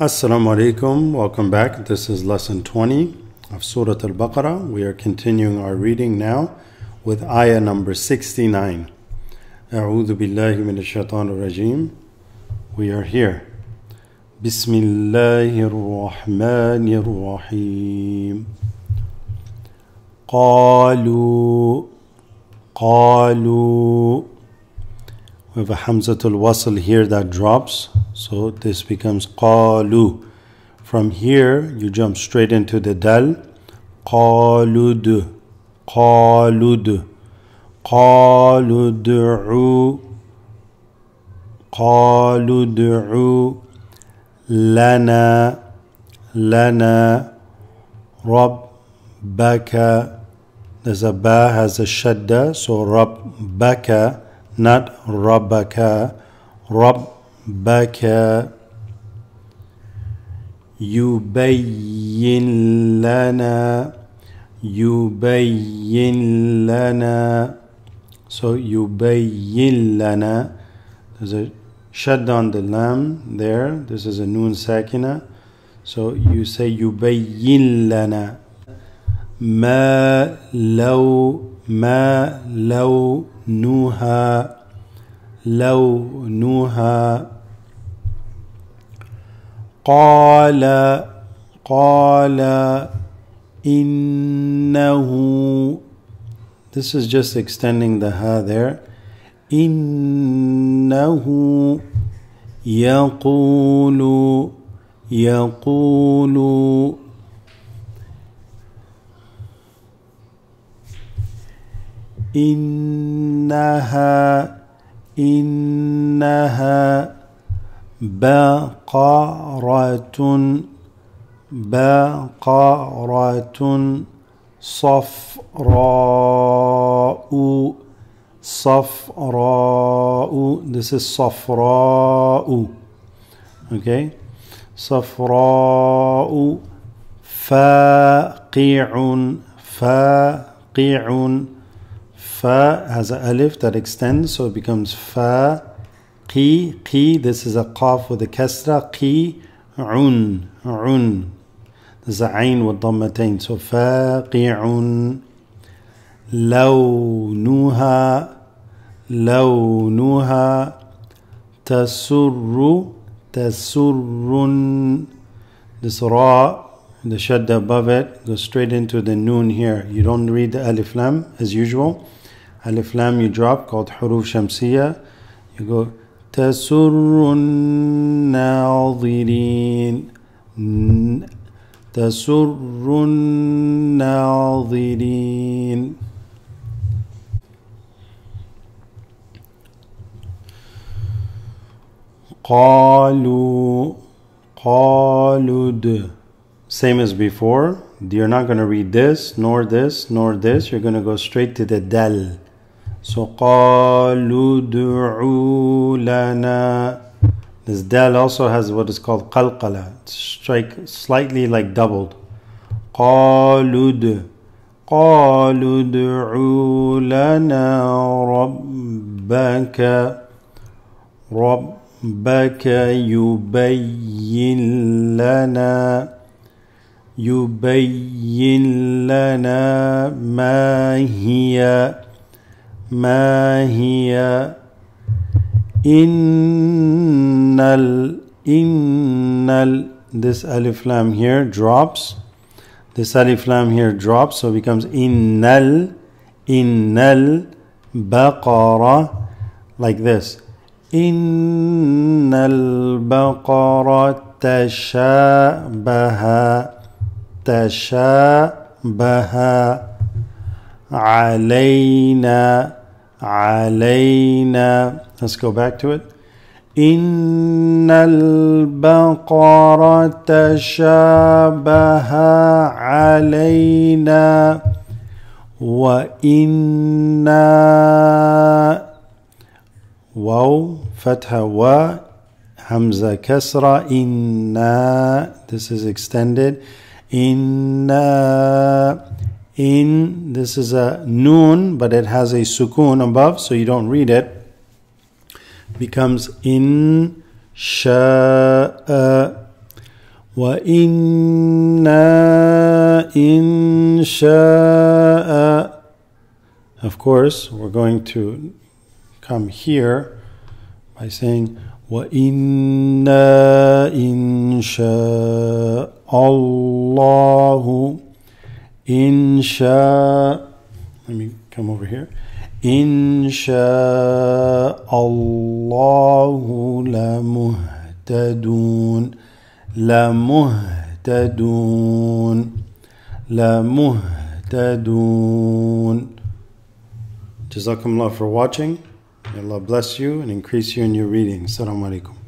Assalamu alaikum, welcome back. This is lesson 20 of Surat al-Baqarah. We are continuing our reading now with ayah number 69. A'udhu billahi minash shaitanir rajim. We are here. Bismillahir rahmanir rahim. Qalu. We have a Hamzatul Wasl here that drops, so this becomes qalu. From here, you jump straight into the dal. Qalud, qalud, qalud'u, qalud'u, lana, lana, rabbaka. There's a ba has a shadda, so rabbaka. Not rabbaka, rabbaka. Yubayyin lana, yubayyin lana. So yubayyin lana. There's a shadda on the lam there. This is a noon sakina. So you say yubayyin lana. Ma law نوها لونها قال إنه. This is just extending the ha there. إنه يقول إنها بقرة صفراء. This is صفراء. Okay, صفراء. فاقع. Fa has an alif that extends, so it becomes fa. Qi. This is a qaf with a kasra. Qi'un. This is a ayn with dhammatain. So faqi'un. Lawnuha. Tasurrun. This ra, the shadda above it, goes straight into the noon here. You don't read the alif lam as usual. Alif lam you drop, called huruf shamsiya. You go tasurrun nadhirin. Tasurrun nadhirin. Qalud. Same as before. You're not going to read this, nor this, nor this. You're going to go straight to the dal. So قَالُوا ادْعُوا لَنَا. This dal also has what is called qalqala. Strike slightly like doubled. قَالُوا ادْعُوا لَنَا رَبَّكَ يبين لنا ما هي this alif lam here drops. This alif lam here drops, so it becomes innal baqara, like this. Innal baqara تشابه علينا. Let's go back to it. إن البقرة تشابه علينا وإنا واو فتحة و Hamza kasra. Inna. This is extended. Inna. This is a noon, but it has a sukoon above, so you don't read it. Becomes in sha'a. وَإِنَّا إِن شَاءَ. Of course, we're going to come here by saying وَإِنَّا إِن شَاءَ اللَّهُ إِن شاء. Let me come over here. إِن شاء اللَّهُ لَمُهْتَدُونَ. لَمُهْتَدُونَ. لَمُهْتَدُونَ. Jazakumullah for watching. May Allah bless you and increase you in your reading. Assalamu alaikum.